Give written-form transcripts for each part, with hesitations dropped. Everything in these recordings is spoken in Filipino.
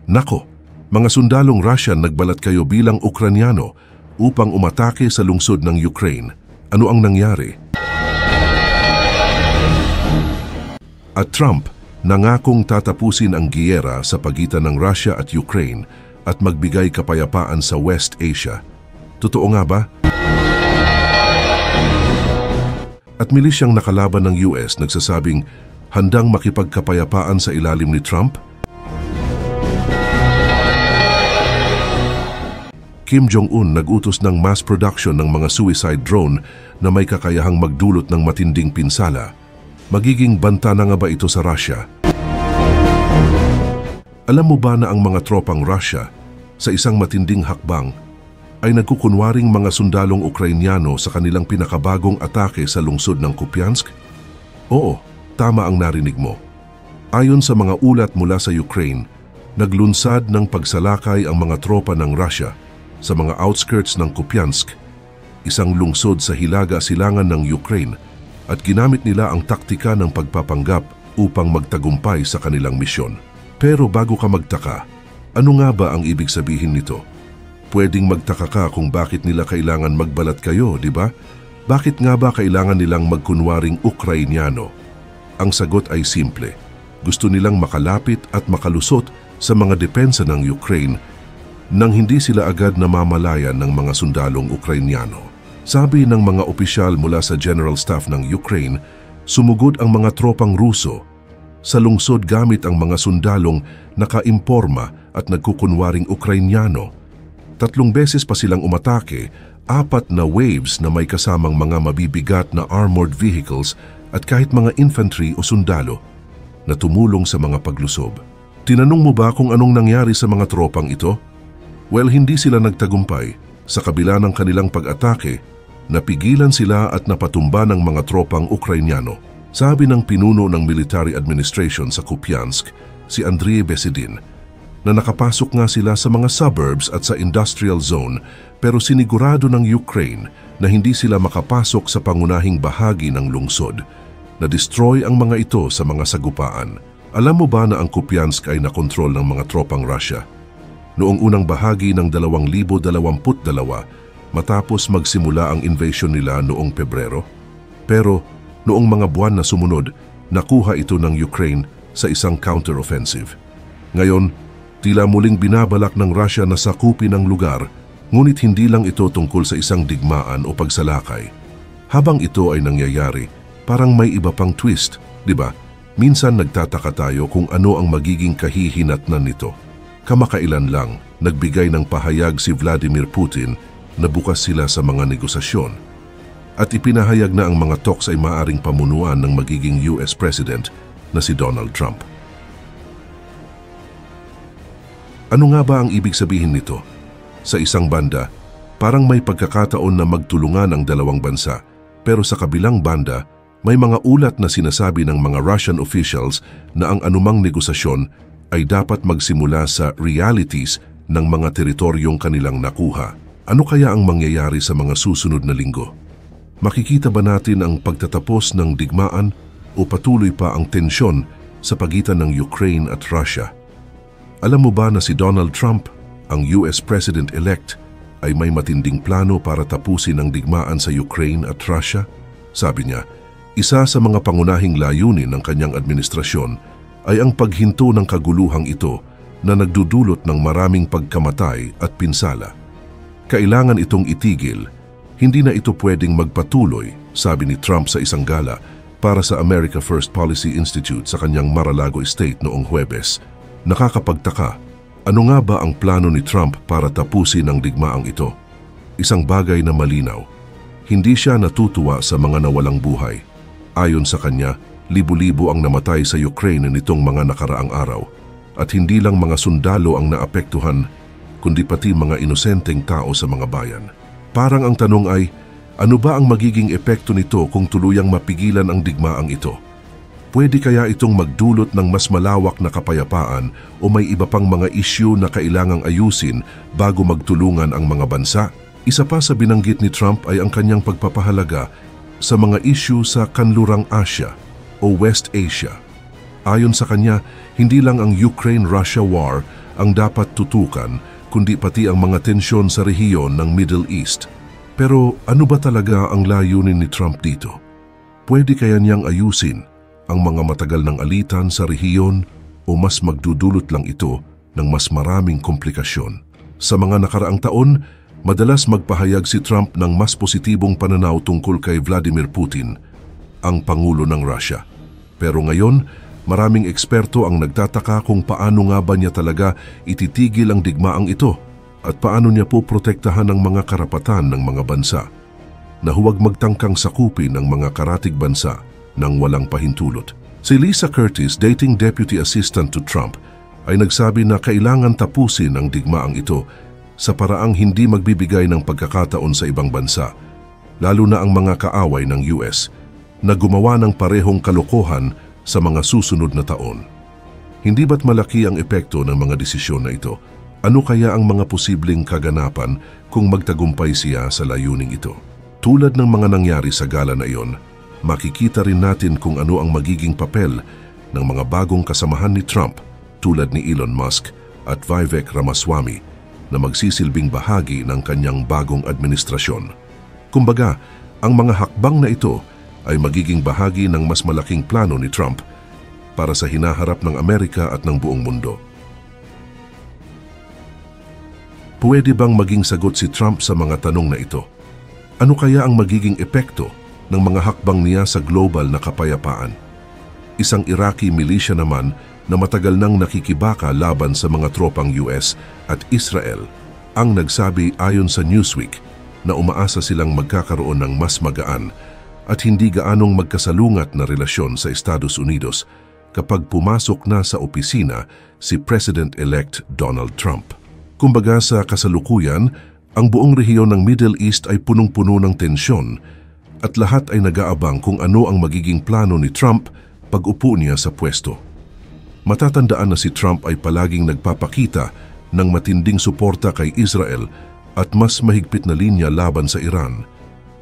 Nako, mga sundalong Russian nagbalat kayo bilang Ukranyano upang umatake sa lungsod ng Ukraine. Ano ang nangyari? At Trump nangakong tatapusin ang giyera sa pagitan ng Russia at Ukraine at magbigay kapayapaan sa West Asia. Totoo nga ba? At milisyang nakalaban ng US nagsasabing handang makipagkapayapaan sa ilalim ni Trump? Kim Jong-un nag-utos ng mass production ng mga suicide drone na may kakayahang magdulot ng matinding pinsala. Magiging banta na nga ba ito sa Russia? Alam mo ba na ang mga tropang Russia sa isang matinding hakbang ay nagkukunwaring mga sundalong Ukrainyano sa kanilang pinakabagong atake sa lungsod ng Kupiansk? Oo, tama ang narinig mo. Ayon sa mga ulat mula sa Ukraine, naglunsad ng pagsalakay ang mga tropa ng Russia sa mga outskirts ng Kupiansk, isang lungsod sa hilaga-silangan ng Ukraine, at ginamit nila ang taktika ng pagpapanggap upang magtagumpay sa kanilang misyon. Pero bago ka magtaka, ano nga ba ang ibig sabihin nito? Pwedeng magtaka ka kung bakit nila kailangan magbalat kayo, di ba? Bakit nga ba kailangan nilang magkunwaring Ukrainyano? Ang sagot ay simple. Gusto nilang makalapit at makalusot sa mga depensa ng Ukraine nang hindi sila agad namamalayan ng mga sundalong Ukrainyano. Sabi ng mga opisyal mula sa General Staff ng Ukraine, sumugod ang mga tropang Ruso sa lungsod gamit ang mga sundalong nakaimporma at nagkukunwaring Ukrainyano. 3 beses pa silang umatake, 4 na waves na may kasamang mga mabibigat na armored vehicles at kahit mga infantry o sundalo na tumulong sa mga paglusob. Tinanong mo ba kung anong nangyari sa mga tropang ito? Well, hindi sila nagtagumpay. Sa kabila ng kanilang pag-atake, napigilan sila at napatumba ng mga tropang Ukrainyano. Sabi ng pinuno ng military administration sa Kupiansk, si Andriy Besedin, na nakapasok nga sila sa mga suburbs at sa industrial zone, pero sinigurado ng Ukraine na hindi sila makapasok sa pangunahing bahagi ng lungsod. Na-destroy ang mga ito sa mga sagupaan. Alam mo ba na ang Kupiansk ay nakontrol ng mga tropang Russia noong unang bahagi ng 2022 matapos magsimula ang invasion nila noong Pebrero? Pero noong mga buwan na sumunod, nakuha ito ng Ukraine sa isang counter-offensive. Ngayon, tila muling binabalak ng Russia na sakupin ang lugar, ngunit hindi lang ito tungkol sa isang digmaan o pagsalakay. Habang ito ay nangyayari, parang may iba pang twist, di ba? Minsan nagtataka tayo kung ano ang magiging kahihinatnan nito. Kamakailan lang, nagbigay ng pahayag si Vladimir Putin na bukas sila sa mga negosasyon. At ipinahayag na ang mga talks ay maaaring pamunuan ng magiging US President na si Donald Trump. Ano nga ba ang ibig sabihin nito? Sa isang banda, parang may pagkakataon na magtulungan ang dalawang bansa, pero sa kabilang banda, may mga ulat na sinasabi ng mga Russian officials na ang anumang negosasyon ay dapat magsimula sa realities ng mga teritoryong kanilang nakuha. Ano kaya ang mangyayari sa mga susunod na linggo? Makikita ba natin ang pagtatapos ng digmaan o patuloy pa ang tensyon sa pagitan ng Ukraine at Russia? Alam mo ba na si Donald Trump, ang US President-elect, ay may matinding plano para tapusin ang digmaan sa Ukraine at Russia? Sabi niya, isa sa mga pangunahing layunin ng kanyang administrasyon ay ang paghinto ng kaguluhang ito na nagdudulot ng maraming pagkamatay at pinsala. Kailangan itong itigil. Hindi na ito pwedeng magpatuloy, sabi ni Trump sa isang gala para sa America First Policy Institute sa kanyang Mar-a-Lago Estate noong Huwebes. Nakakapagtaka, ano nga ba ang plano ni Trump para tapusin ang digmaang ito? Isang bagay na malinaw. Hindi siya natutuwa sa mga nawalang buhay. Ayon sa kanya, libo-libo ang namatay sa Ukraine nitong mga nakaraang araw at hindi lang mga sundalo ang naapektuhan kundi pati mga inosenteng tao sa mga bayan. Parang ang tanong ay, ano ba ang magiging epekto nito kung tuluyang mapigilan ang digmaang ito? Pwede kaya itong magdulot ng mas malawak na kapayapaan o may iba pang mga isyu na kailangang ayusin bago magtulungan ang mga bansa? Isa pa sa binanggit ni Trump ay ang kanyang pagpapahalaga sa mga isyu sa Kanlurang Asya o West Asia. Ayon sa kanya, hindi lang ang Ukraine-Russia war ang dapat tutukan, kundi pati ang mga tensyon sa rehiyon ng Middle East. Pero ano ba talaga ang layunin ni Trump dito? Pwede kaya niyang ayusin ang mga matagal ng alitan sa rehiyon o mas magdudulot lang ito ng mas maraming komplikasyon? Sa mga nakaraang taon, madalas magpahayag si Trump ng mas positibong pananaw tungkol kay Vladimir Putin, ang Pangulo ng Russia. Pero ngayon, maraming eksperto ang nagtataka kung paano nga ba niya talaga ititigil ang digmaang ito at paano niya po protektahan ang mga karapatan ng mga bansa na huwag magtangkang sakupin ang mga karatig bansa ng walang pahintulot. Si Lisa Curtis, dating deputy assistant to Trump, ay nagsabi na kailangan tapusin ang digmaang ito sa paraang hindi magbibigay ng pagkakataon sa ibang bansa, lalo na ang mga kaaway ng US, na gumawa ng parehong kalokohan sa mga susunod na taon. Hindi ba't malaki ang epekto ng mga desisyon na ito? Ano kaya ang mga posibleng kaganapan kung magtagumpay siya sa layuning ito? Tulad ng mga nangyari sa gala na iyon, makikita rin natin kung ano ang magiging papel ng mga bagong kasamahan ni Trump tulad ni Elon Musk at Vivek Ramaswamy na magsisilbing bahagi ng kanyang bagong administrasyon. Kumbaga, ang mga hakbang na ito ay magiging bahagi ng mas malaking plano ni Trump para sa hinaharap ng Amerika at ng buong mundo. Pwede bang maging sagot si Trump sa mga tanong na ito? Ano kaya ang magiging epekto ng mga hakbang niya sa global na kapayapaan? Isang Iraqi militia naman na matagal nang nakikibaka laban sa mga tropang US at Israel ang nagsabi ayon sa Newsweek na umaasa silang magkakaroon ng mas magaan at hindi gaanong magkasalungat na relasyon sa Estados Unidos kapag pumasok na sa opisina si President-elect Donald Trump. Kumbaga sa kasalukuyan, ang buong rehiyon ng Middle East ay punong-puno ng tensyon at lahat ay nag-aabang kung ano ang magiging plano ni Trump pag upo niya sa pwesto. Matatandaan na si Trump ay palaging nagpapakita ng matinding suporta kay Israel at mas mahigpit na linya laban sa Iran.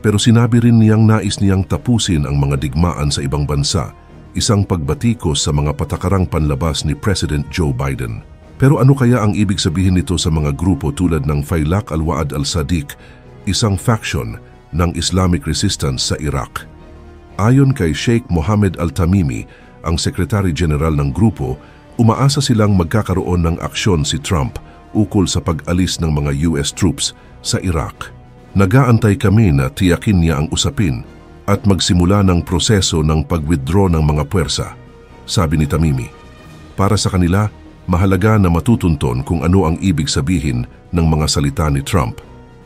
Pero sinabi rin niyang nais niyang tapusin ang mga digmaan sa ibang bansa, isang pagbatikos sa mga patakarang panlabas ni President Joe Biden. Pero ano kaya ang ibig sabihin nito sa mga grupo tulad ng Failaq al-Wa'ad al-Sadiq, isang faction ng Islamic Resistance sa Iraq? Ayon kay Sheikh Mohammed al-Tamimi, ang Secretary General ng grupo, umaasa silang magkakaroon ng aksyon si Trump ukol sa pag-alis ng mga US troops sa Iraq. Nag-aantay kami na tiyakin niya ang usapin at magsimula ng proseso ng pag-withdraw ng mga puwersa, sabi ni Tamimi. Para sa kanila, mahalaga na matutunton kung ano ang ibig sabihin ng mga salita ni Trump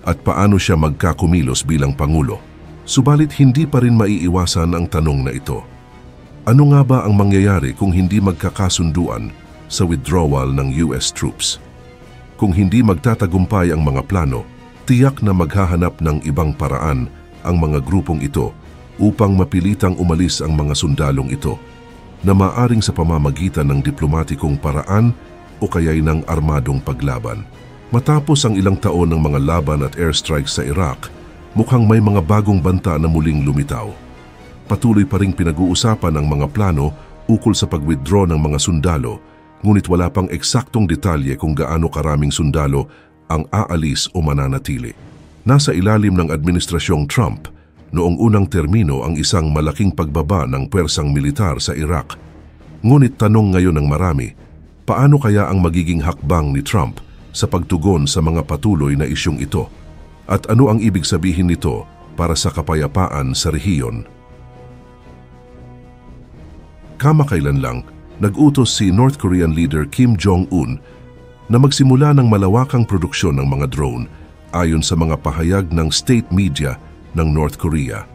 at paano siya magkakumilos bilang Pangulo. Subalit hindi pa rin maiiwasan ang tanong na ito. Ano nga ba ang mangyayari kung hindi magkakasunduan sa withdrawal ng US troops? Kung hindi magtatagumpay ang mga plano, tiyak na maghahanap ng ibang paraan ang mga grupong ito upang mapilitang umalis ang mga sundalong ito na maaring sa pamamagitan ng diplomatikong paraan o kaya'y ng armadong paglaban. Matapos ang ilang taon ng mga laban at airstrikes sa Iraq, mukhang may mga bagong banta na muling lumitaw. Patuloy pa ring pinag-uusapan ang mga plano ukol sa pag-withdraw ng mga sundalo, ngunit wala pang eksaktong detalye kung gaano karaming sundalo ang aalis o mananatili. Nasa ilalim ng administrasyong Trump, noong unang termino ang isang malaking pagbaba ng pwersang militar sa Iraq. Ngunit tanong ngayon ng marami, paano kaya ang magiging hakbang ni Trump sa pagtugon sa mga patuloy na isyong ito? At ano ang ibig sabihin nito para sa kapayapaan sa rehiyon? Kamakailan lang, nag-utos si North Korean leader Kim Jong-un na magsimula ng malawakang produksyon ng mga drone ayon sa mga pahayag ng state media ng North Korea.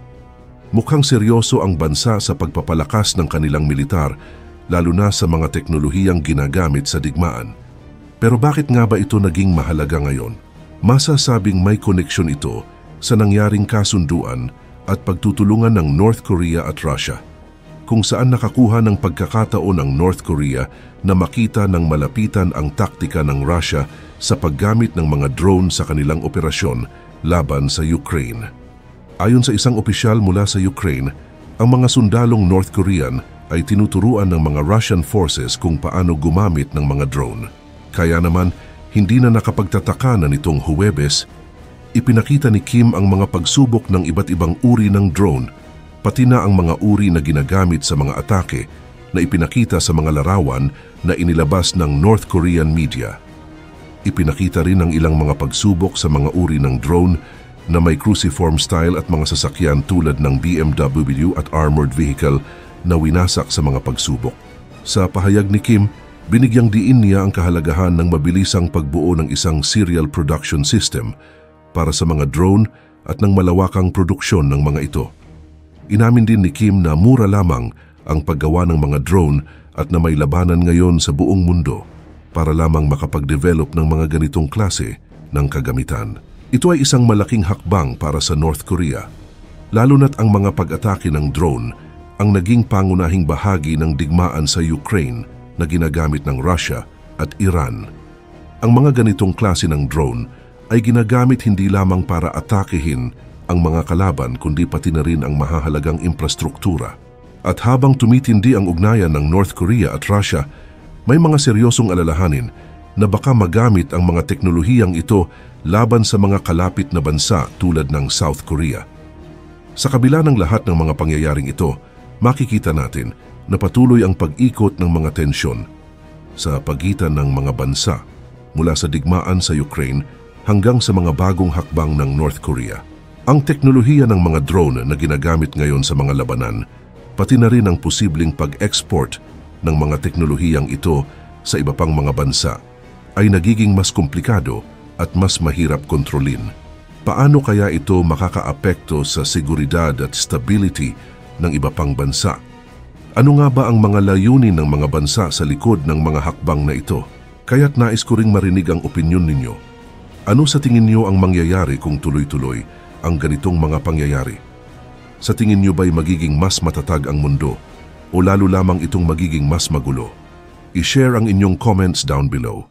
Mukhang seryoso ang bansa sa pagpapalakas ng kanilang militar, lalo na sa mga teknolohiyang ginagamit sa digmaan. Pero bakit nga ba ito naging mahalaga ngayon? Masasabing may koneksyon ito sa nangyaring kasunduan at pagtutulungan ng North Korea at Russia, kung saan nakakuha ng pagkakataon ang North Korea na makita ng malapitan ang taktika ng Russia sa paggamit ng mga drone sa kanilang operasyon laban sa Ukraine. Ayon sa isang opisyal mula sa Ukraine, ang mga sundalong North Korean ay tinuturuan ng mga Russian forces kung paano gumamit ng mga drone. Kaya naman, hindi na nakapagtataka na nitong Huwebes, ipinakita ni Kim ang mga pagsubok ng iba't ibang uri ng drone, pati na ang mga uri na ginagamit sa mga atake na ipinakita sa mga larawan na inilabas ng North Korean media. Ipinakita rin ang ilang mga pagsubok sa mga uri ng drone na may cruciform style at mga sasakyan tulad ng BMW at armored vehicle na winasak sa mga pagsubok. Sa pahayag ni Kim, binigyang diin niya ang kahalagahan ng mabilisang pagbuo ng isang serial production system para sa mga drone at ng malawakang produksyon ng mga ito. Inamin din ni Kim na mura lamang ang paggawa ng mga drone at na may labanan ngayon sa buong mundo para lamang makapag-develop ng mga ganitong klase ng kagamitan. Ito ay isang malaking hakbang para sa North Korea, lalo na't ang mga pag-atake ng drone ang naging pangunahing bahagi ng digmaan sa Ukraine na ginagamit ng Russia at Iran. Ang mga ganitong klase ng drone ay ginagamit hindi lamang para atakehin ang mga kalaban kundi pati na rin ang mahahalagang infrastruktura. At habang tumitindi ang ugnayan ng North Korea at Russia, may mga seryosong alalahanin na baka magamit ang mga teknolohiyang ito laban sa mga kalapit na bansa tulad ng South Korea. Sa kabila ng lahat ng mga pangyayaring ito, makikita natin na patuloy ang pag-ikot ng mga tensyon sa pagitan ng mga bansa mula sa digmaan sa Ukraine hanggang sa mga bagong hakbang ng North Korea. Ang teknolohiya ng mga drone na ginagamit ngayon sa mga labanan, pati na rin ang posibleng pag-export ng mga teknolohiyang ito sa iba pang mga bansa, ay nagiging mas komplikado at mas mahirap kontrolin. Paano kaya ito makakaapekto sa seguridad at stability ng iba pang bansa? Ano nga ba ang mga layunin ng mga bansa sa likod ng mga hakbang na ito? Kaya't nais ko ring marinig ang opinyon ninyo. Ano sa tingin niyo ang mangyayari kung tuloy-tuloy ang ganitong mga pangyayari? Sa tingin niyo ba'y magiging mas matatag ang mundo o lalo lamang itong magiging mas magulo? I-share ang inyong comments down below.